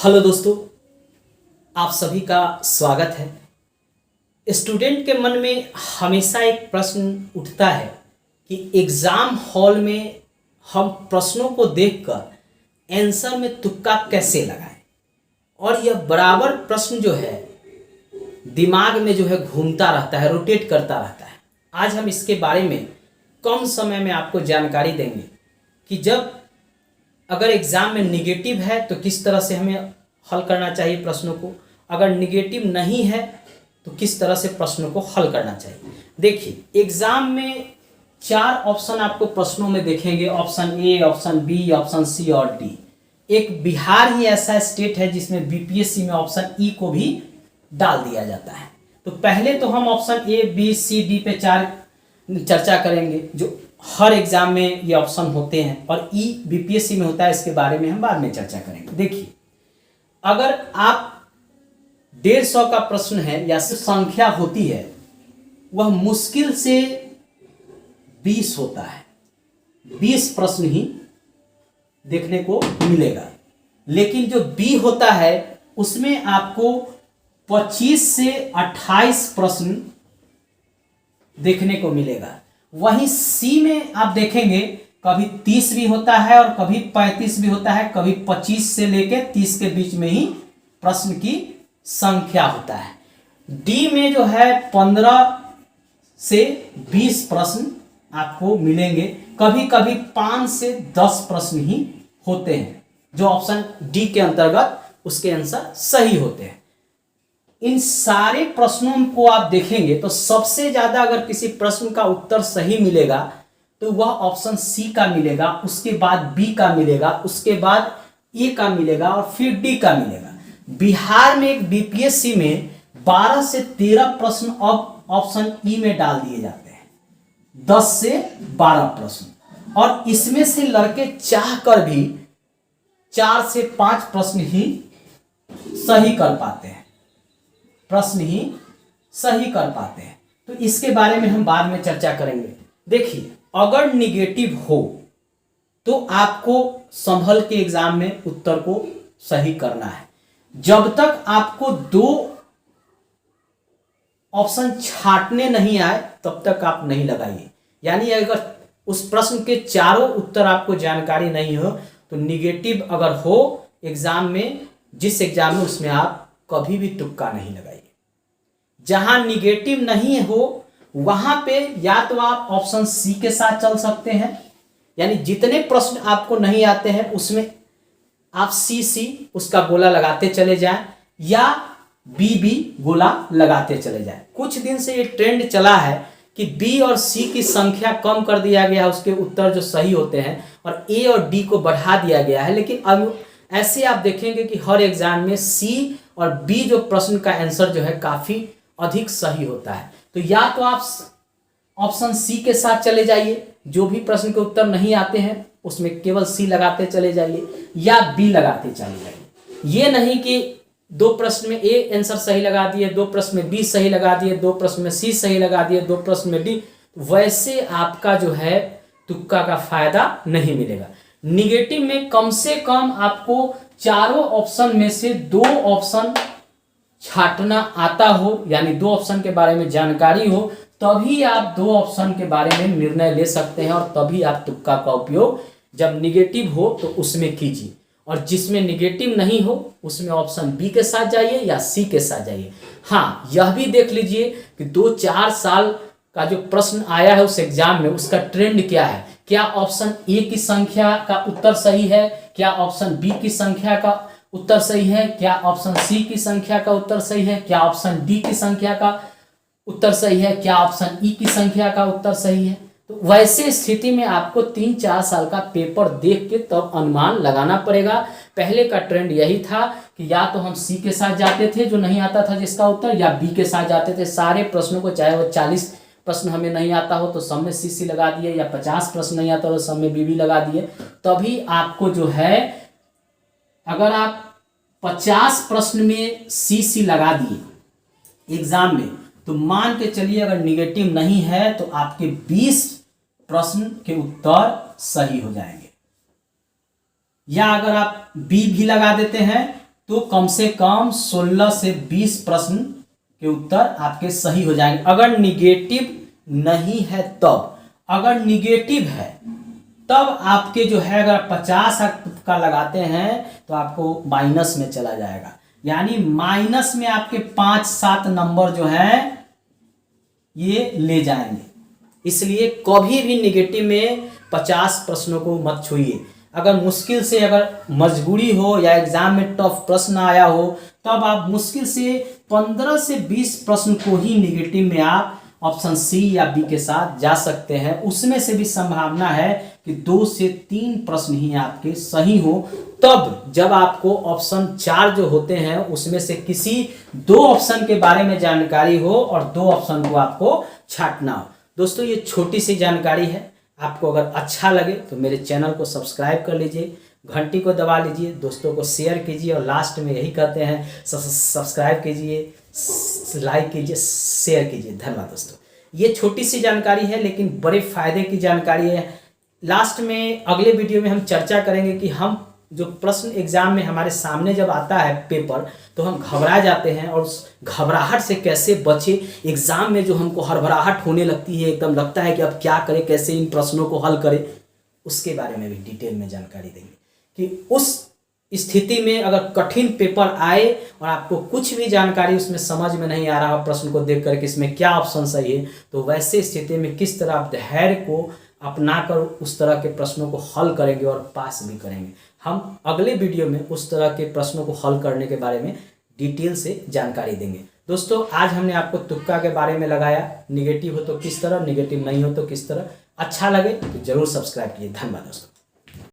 Hello दोस्तों, आप सभी का स्वागत है। स्टूडेंट के मन में हमेशा एक प्रश्न उठता है कि एग्ज़ाम हॉल में हम प्रश्नों को देखकर आंसर में तुक्का कैसे लगाएं, और यह बराबर प्रश्न जो है दिमाग में जो है घूमता रहता है, रोटेट करता रहता है। आज हम इसके बारे में कम समय में आपको जानकारी देंगे कि जब अगर एग्ज़ाम में निगेटिव है तो किस तरह से हमें हल करना चाहिए प्रश्नों को, अगर निगेटिव नहीं है तो किस तरह से प्रश्नों को हल करना चाहिए। देखिए, एग्ज़ाम में 4 ऑप्शन आपको प्रश्नों में देखेंगे, option A, option B, option C और डी। एक बिहार ही ऐसा स्टेट है जिसमें बीपीएससी में ऑप्शन ई को भी डाल दिया जाता है। तो पहले तो हम option A, B, C, D पे 4 चर्चा करेंगे जो हर एग्जाम में ये ऑप्शन होते हैं, और ई बीपीएससी में होता है, इसके बारे में हम बाद में चर्चा करेंगे। देखिए, अगर आप 150 का प्रश्न है या संख्या होती है, वह मुश्किल से 20 होता है, 20 प्रश्न ही देखने को मिलेगा। लेकिन जो बी होता है उसमें आपको 25 से 28 प्रश्न देखने को मिलेगा। वहीं सी में आप देखेंगे कभी 30 भी होता है और कभी 35 भी होता है, कभी 25 से लेकर 30 के बीच में ही प्रश्न की संख्या होता है। डी में जो है 15 से 20 प्रश्न आपको मिलेंगे, कभी कभी 5 से 10 प्रश्न ही होते हैं जो ऑप्शन डी के अंतर्गत उसके आंसर सही होते हैं। इन सारे प्रश्नों को आप देखेंगे तो सबसे ज्यादा अगर किसी प्रश्न का उत्तर सही मिलेगा तो वह ऑप्शन सी का मिलेगा, उसके बाद बी का मिलेगा, उसके बाद ए का मिलेगा और फिर डी का मिलेगा। बिहार में एक बीपीएससी में 12 से 13 प्रश्न अब ऑप्शन ई में डाल दिए जाते हैं, 10 से 12 प्रश्न, और इसमें से लड़के चाह कर भी 4 से 5 प्रश्न ही सही कर पाते हैं, तो इसके बारे में हम बाद में चर्चा करेंगे। देखिए, अगर निगेटिव हो तो आपको संभल के एग्जाम में उत्तर को सही करना है। जब तक आपको 2 ऑप्शन छांटने नहीं आए तब तक आप नहीं लगाइए। यानी अगर उस प्रश्न के चारों उत्तर आपको जानकारी नहीं हो तो निगेटिव अगर हो एग्जाम में, जिस एग्जाम में, उसमें आप कभी भी तुक्का नहीं लगाइए। जहां निगेटिव नहीं हो वहां पे या तो आप ऑप्शन सी के साथ चल सकते हैं, यानी जितने प्रश्न आपको नहीं आते हैं उसमें आप सी उसका गोला लगाते चले जाएं, या बी गोला लगाते चले जाएं। कुछ दिन से ये ट्रेंड चला है कि बी और सी की संख्या कम कर दिया गया है, उसके उत्तर जो सही होते हैं, और ए और डी को बढ़ा दिया गया है। लेकिन अब ऐसे आप देखेंगे कि हर एग्जाम में सी और बी जो प्रश्न का आंसर जो है काफी अधिक सही होता है। तो या तो आप ऑप्शन सी के साथ चले जाइए, जो भी प्रश्न के उत्तर नहीं आते हैं उसमें केवल सी लगाते चले जाइए, या बी लगाते चले जाइए। ये नहीं कि 2 प्रश्न में ए आंसर सही लगा दिए, 2 प्रश्न में बी सही लगा दिए, 2 प्रश्न में सी सही लगा दिए, 2 प्रश्न में डी। वैसे आपका जो है तुक्का का फायदा नहीं मिलेगा। निगेटिव में कम से कम आपको चारों ऑप्शन में से 2 ऑप्शन छांटना आता हो, यानी 2 ऑप्शन के बारे में जानकारी हो, तभी आप 2 ऑप्शन के बारे में निर्णय ले सकते हैं, और तभी आप तुक्का का उपयोग जब निगेटिव हो तो उसमें कीजिए, और जिसमें निगेटिव नहीं हो उसमें ऑप्शन बी के साथ जाइए या सी के साथ जाइए। हाँ, यह भी देख लीजिए कि 2-4 साल का जो प्रश्न आया है उस एग्जाम में, उसका ट्रेंड क्या है। क्या ऑप्शन ए की संख्या का उत्तर सही है, क्या ऑप्शन बी की संख्या का उत्तर सही है, क्या ऑप्शन सी की संख्या का उत्तर सही है, क्या ऑप्शन डी की संख्या का उत्तर सही है, क्या ऑप्शन ई की संख्या का उत्तर सही है। तो वैसे स्थिति में आपको 3-4 साल का पेपर देख के तब अनुमान लगाना पड़ेगा। पहले का ट्रेंड यही था कि या तो हम सी के साथ जाते थे जो नहीं आता था जिसका उत्तर, या बी के साथ जाते थे। सारे प्रश्नों को, चाहे वो 40 प्रश्न हमें नहीं आता हो तो सब में सी लगा दिए, या 50 प्रश्न नहीं आता हो तो सब में बी लगा दिए। तभी आपको जो है, अगर आप 50 प्रश्न में सी लगा दिए एग्जाम में, तो मान के चलिए अगर निगेटिव नहीं है तो आपके 20 प्रश्न के उत्तर सही हो जाएंगे। या अगर आप बी भी लगा देते हैं तो कम से कम 16 से 20 प्रश्न के उत्तर आपके सही हो जाएंगे। अगर निगेटिव नहीं है तब, अगर निगेटिव है तब आपके जो है अगर 50 का लगाते हैं तो आपको माइनस में चला जाएगा, यानी माइनस में आपके 5-7 नंबर जो है ये ले जाएंगे। इसलिए कभी भी निगेटिव में 50 प्रश्नों को मत छूइए। अगर मुश्किल से अगर मजबूरी हो या एग्जाम में टफ प्रश्न आया हो तब आप मुश्किल से 15 से 20 प्रश्न को ही निगेटिव में आप ऑप्शन सी या बी के साथ जा सकते हैं। उसमें से भी संभावना है कि 2 से 3 प्रश्न ही आपके सही हो। तब जब आपको ऑप्शन 4 जो होते हैं उसमें से किसी 2 ऑप्शन के बारे में जानकारी हो और 2 ऑप्शन को आपको छांटना हो। दोस्तों ये छोटी सी जानकारी है, आपको अगर अच्छा लगे तो मेरे चैनल को सब्सक्राइब कर लीजिए, घंटी को दबा लीजिए, दोस्तों को शेयर कीजिए और लास्ट में यही कहते हैं सब्सक्राइब कीजिए, लाइक कीजिए, शेयर कीजिए। धन्यवाद दोस्तों। ये छोटी सी जानकारी है लेकिन बड़े फायदे की जानकारी है। लास्ट में अगले वीडियो में हम चर्चा करेंगे कि हम जो प्रश्न एग्जाम में हमारे सामने जब आता है पेपर तो हम घबरा जाते हैं और उस घबराहट से कैसे बचे। एग्जाम में जो हमको हड़बड़ाहट होने लगती है, एकदम लगता है कि अब क्या करें, कैसे इन प्रश्नों को हल करें, उसके बारे में भी डिटेल में जानकारी देंगे कि उस स्थिति में अगर कठिन पेपर आए और आपको कुछ भी जानकारी उसमें समझ में नहीं आ रहा हो प्रश्न को देख कर कि इसमें क्या ऑप्शन सही है, तो वैसे स्थिति में किस तरह आप धैर्य को अपनाकर उस तरह के प्रश्नों को हल करेंगे और पास भी करेंगे। हम अगले वीडियो में उस तरह के प्रश्नों को हल करने के बारे में डिटेल से जानकारी देंगे। दोस्तों आज हमने आपको तुक्का के बारे में लगाया, निगेटिव हो तो किस तरह, निगेटिव नहीं हो तो किस तरह। अच्छा लगे तो जरूर सब्सक्राइब कीजिए। धन्यवाद दोस्तों।